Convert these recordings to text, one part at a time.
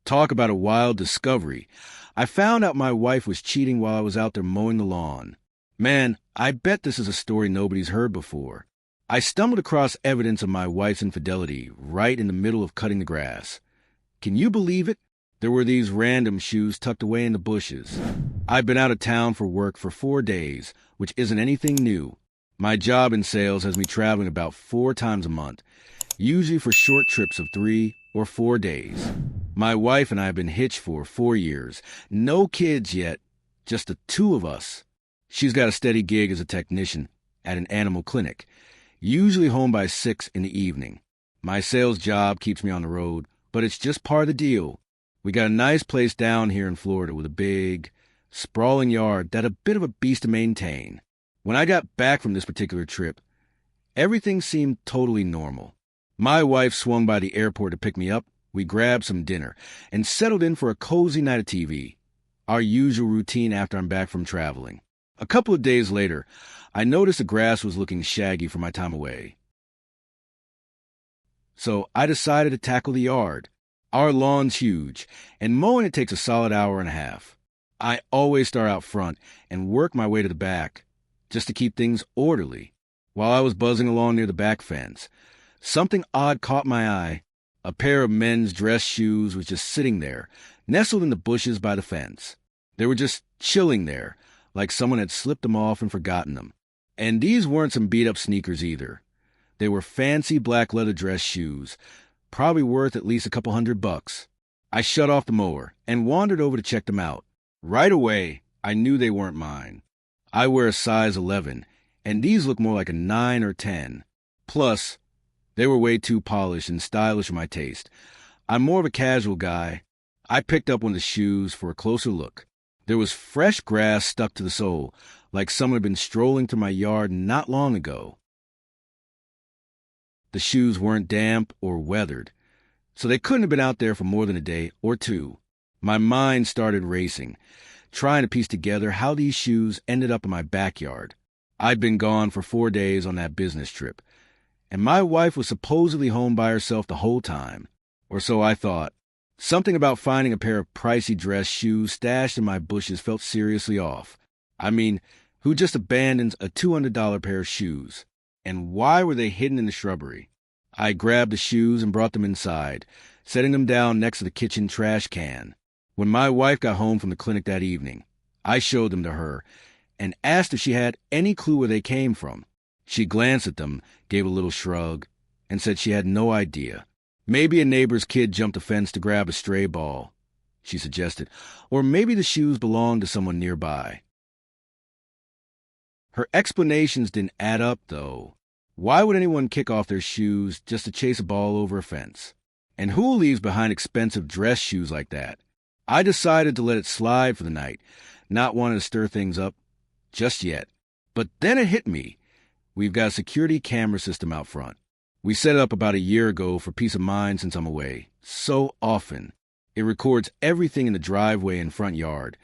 Talk about a wild discovery. I found out my wife was cheating while I was out there mowing the lawn. Man, I bet this is a story nobody's heard before. I stumbled across evidence of my wife's infidelity right in the middle of cutting the grass. Can you believe it? There were these random shoes tucked away in the bushes. I've been out of town for work for 4 days, which isn't anything new. My job in sales has me traveling about 4 times a month, usually for short trips of 3 or 4 days. My wife and I have been hitched for 4 years. No kids yet, just the two of us. She's got a steady gig as a technician at an animal clinic, usually home by 6 in the evening. My sales job keeps me on the road, but it's just part of the deal. We got a nice place down here in Florida with a big, sprawling yard that's a bit of a beast to maintain. When I got back from this particular trip, everything seemed totally normal. My wife swung by the airport to pick me up. We grabbed some dinner and settled in for a cozy night of TV, our usual routine after I'm back from traveling. A couple of days later, I noticed the grass was looking shaggy for my time away. So I decided to tackle the yard. Our lawn's huge, and mowing it takes a solid hour and a half. I always start out front and work my way to the back, just to keep things orderly. While I was buzzing along near the back fence, something odd caught my eye. A pair of men's dress shoes was just sitting there, nestled in the bushes by the fence. They were just chilling there, like someone had slipped them off and forgotten them. And these weren't some beat-up sneakers either. They were fancy black leather dress shoes, probably worth at least a couple $100. I shut off the mower and wandered over to check them out. Right away, I knew they weren't mine. I wear a size 11, and these look more like a 9 or 10. Plus, they were way too polished and stylish for my taste. I'm more of a casual guy. I picked up one of the shoes for a closer look. There was fresh grass stuck to the sole, like someone had been strolling through my yard not long ago. The shoes weren't damp or weathered, so they couldn't have been out there for more than a day or two. My mind started racing, trying to piece together how these shoes ended up in my backyard. I'd been gone for 4 days on that business trip, and my wife was supposedly home by herself the whole time. Or so I thought. Something about finding a pair of pricey dress shoes stashed in my bushes felt seriously off. I mean, who just abandons a $200 pair of shoes? And why were they hidden in the shrubbery? I grabbed the shoes and brought them inside, setting them down next to the kitchen trash can. When my wife got home from the clinic that evening, I showed them to her and asked if she had any clue where they came from. She glanced at them, gave a little shrug, and said she had no idea. Maybe a neighbor's kid jumped the fence to grab a stray ball, she suggested, or maybe the shoes belonged to someone nearby. Her explanations didn't add up, though. Why would anyone kick off their shoes just to chase a ball over a fence? And who leaves behind expensive dress shoes like that? I decided to let it slide for the night, not wanting to stir things up just yet. But then it hit me. We've got a security camera system out front. We set it up about a year ago for peace of mind since I'm away. So often. It records everything in the driveway and front yard,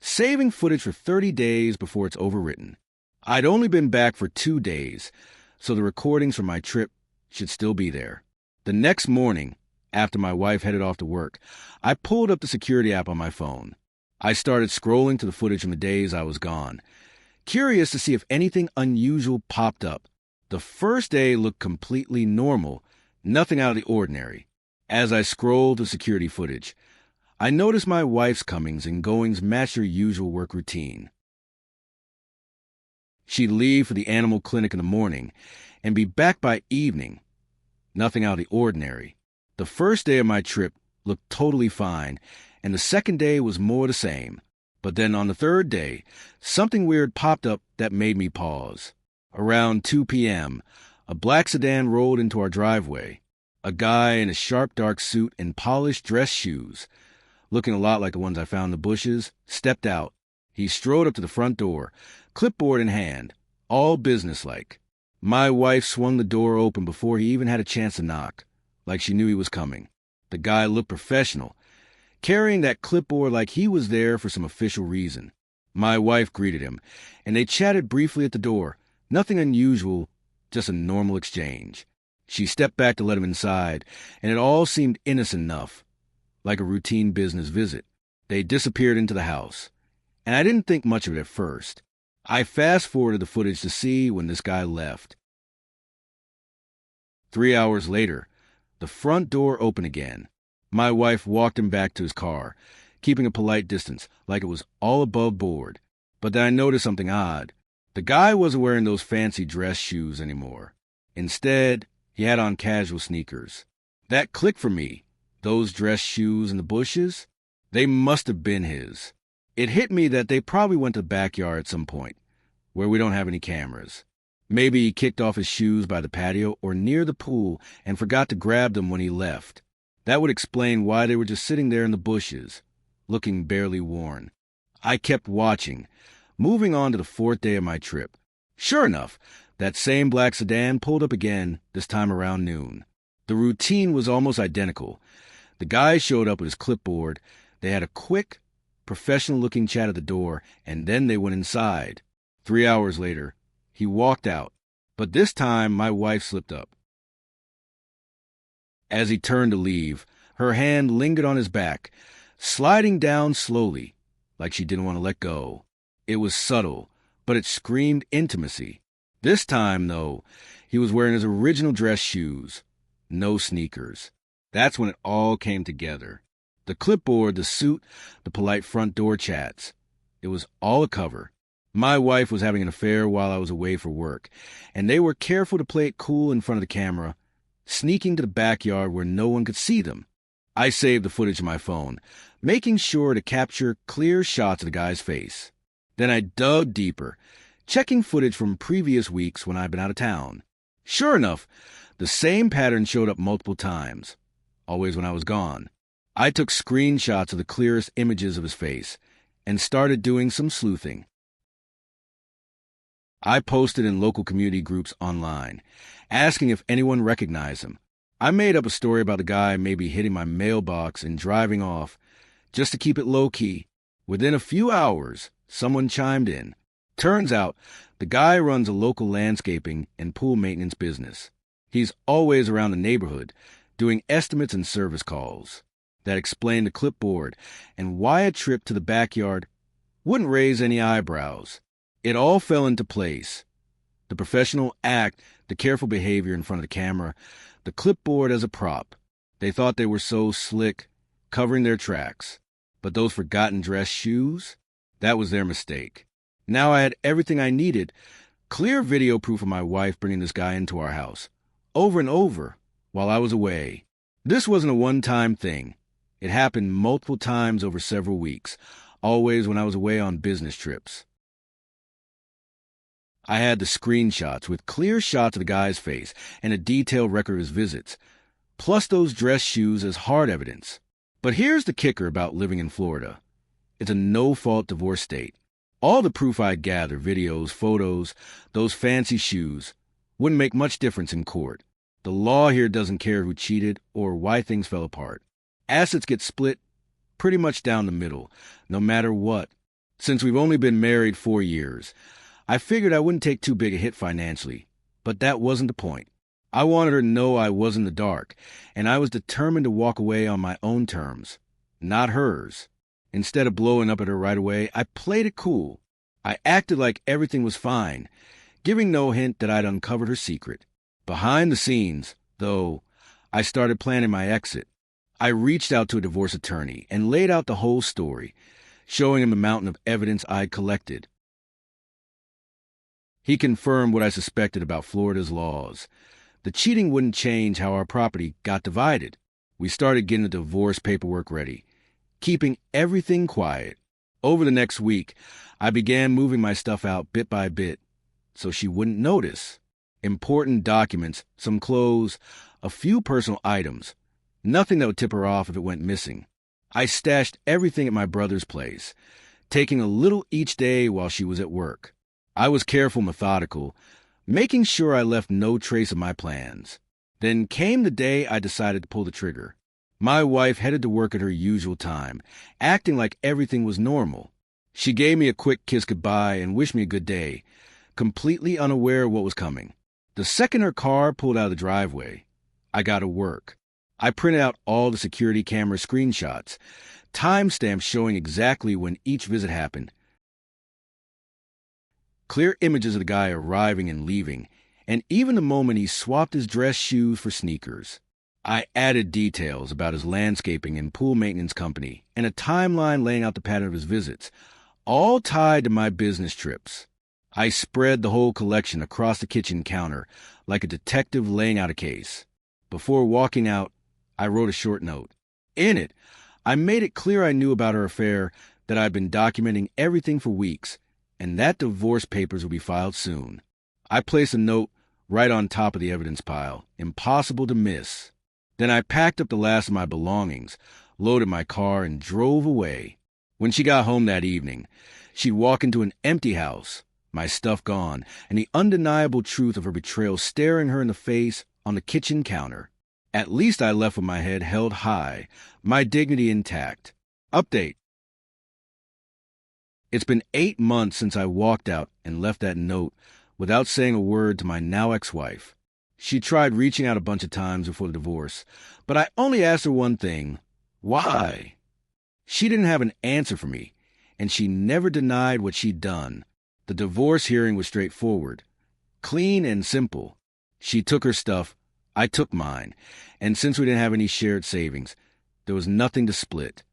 saving footage for 30 days before it's overwritten. I'd only been back for 2 days, so the recordings from my trip should still be there. The next morning, after my wife headed off to work, I pulled up the security app on my phone. I started scrolling to the footage from the days I was gone, curious to see if anything unusual popped up. The first day looked completely normal, nothing out of the ordinary. As I scrolled the security footage, I noticed my wife's comings and goings matched her usual work routine. She'd leave for the animal clinic in the morning and be back by evening. Nothing out of the ordinary. The first day of my trip looked totally fine, and the second day was more the same. But then on the third day, something weird popped up that made me pause. Around 2 p.m., a black sedan rolled into our driveway. A guy in a sharp dark suit and polished dress shoes, looking a lot like the ones I found in the bushes, stepped out. He strode up to the front door, clipboard in hand, all businesslike. My wife swung the door open before he even had a chance to knock, like she knew he was coming. The guy looked professional, carrying that clipboard like he was there for some official reason. My wife greeted him, and they chatted briefly at the door. Nothing unusual, just a normal exchange. She stepped back to let him inside, and it all seemed innocent enough. like a routine business visit. They disappeared into the house, and I didn't think much of it at first. I fast-forwarded the footage to see when this guy left. 3 hours later, the front door opened again. My wife walked him back to his car, keeping a polite distance, like it was all above board. But then I noticed something odd. The guy wasn't wearing those fancy dress shoes anymore. Instead, he had on casual sneakers. That clicked for me. Those dress shoes in the bushes, they must have been his. It hit me that they probably went to the backyard at some point, where we don't have any cameras. Maybe he kicked off his shoes by the patio or near the pool and forgot to grab them when he left. That would explain why they were just sitting there in the bushes, looking barely worn. I kept watching, moving on to the 4th day of my trip. Sure enough, that same black sedan pulled up again, this time around noon. The routine was almost identical. The guy showed up with his clipboard. They had a quick, professional-looking chat at the door, and then they went inside. 3 hours later, he walked out, but this time my wife slipped up. As he turned to leave, her hand lingered on his back, sliding down slowly, like she didn't want to let go. It was subtle, but it screamed intimacy. This time, though, he was wearing his original dress shoes, no sneakers. That's when it all came together. The clipboard, the suit, the polite front door chats. It was all a cover. My wife was having an affair while I was away for work, and they were careful to play it cool in front of the camera, sneaking to the backyard where no one could see them. I saved the footage on my phone, making sure to capture clear shots of the guy's face. Then I dug deeper, checking footage from previous weeks when I'd been out of town. Sure enough, the same pattern showed up multiple times, always when I was gone. I took screenshots of the clearest images of his face and started doing some sleuthing. I posted in local community groups online, asking if anyone recognized him. I made up a story about the guy maybe hitting my mailbox and driving off, just to keep it low-key. Within a few hours, someone chimed in. Turns out, the guy runs a local landscaping and pool maintenance business. He's always around the neighborhood, doing estimates and service calls. That explained the clipboard and why a trip to the backyard wouldn't raise any eyebrows. It all fell into place. The professional act, the careful behavior in front of the camera, the clipboard as a prop. They thought they were so slick, covering their tracks. But those forgotten dress shoes? That was their mistake. Now I had everything I needed. Clear video proof of my wife bringing this guy into our house, over and over, while I was away. This wasn't a one-time thing. It happened multiple times over several weeks, always when I was away on business trips. I had the screenshots with clear shots of the guy's face and a detailed record of his visits, plus those dress shoes as hard evidence. But here's the kicker about living in Florida. It's a no-fault divorce state. All the proof I'd gather, videos, photos, those fancy shoes, wouldn't make much difference in court. The law here doesn't care who cheated or why things fell apart. Assets get split pretty much down the middle, no matter what. Since we've only been married 4 years, I figured I wouldn't take too big a hit financially, but that wasn't the point. I wanted her to know I was in the dark, and I was determined to walk away on my own terms, not hers. Instead of blowing up at her right away, I played it cool. I acted like everything was fine, giving no hint that I'd uncovered her secret. Behind the scenes, though, I started planning my exit. I reached out to a divorce attorney and laid out the whole story, showing him the mountain of evidence I'd collected. He confirmed what I suspected about Florida's laws. The cheating wouldn't change how our property got divided. We started getting the divorce paperwork ready, keeping everything quiet. Over the next week, I began moving my stuff out bit by bit, so she wouldn't notice. Important documents, some clothes, a few personal items. Nothing that would tip her off if it went missing. I stashed everything at my brother's place, taking a little each day while she was at work. I was careful, methodical, making sure I left no trace of my plans. Then came the day I decided to pull the trigger. My wife headed to work at her usual time, acting like everything was normal. She gave me a quick kiss goodbye and wished me a good day, completely unaware of what was coming. The second her car pulled out of the driveway, I got to work. I printed out all the security camera screenshots, timestamps showing exactly when each visit happened, clear images of the guy arriving and leaving, and even the moment he swapped his dress shoes for sneakers. I added details about his landscaping and pool maintenance company, and a timeline laying out the pattern of his visits, all tied to my business trips. I spread the whole collection across the kitchen counter, like a detective laying out a case. Before walking out, I wrote a short note. In it, I made it clear I knew about her affair, that I'd been documenting everything for weeks, and that divorce papers would be filed soon. I placed a note right on top of the evidence pile, impossible to miss. Then I packed up the last of my belongings, loaded my car, and drove away. When she got home that evening, she'd walk into an empty house, my stuff gone, and the undeniable truth of her betrayal staring her in the face on the kitchen counter. At least I left with my head held high, my dignity intact. Update. It's been 8 months since I walked out and left that note without saying a word to my now ex-wife. She tried reaching out a bunch of times before the divorce, but I only asked her one thing: why? She didn't have an answer for me, and she never denied what she'd done. The divorce hearing was straightforward, clean and simple. She took her stuff, I took mine, and since we didn't have any shared savings, there was nothing to split.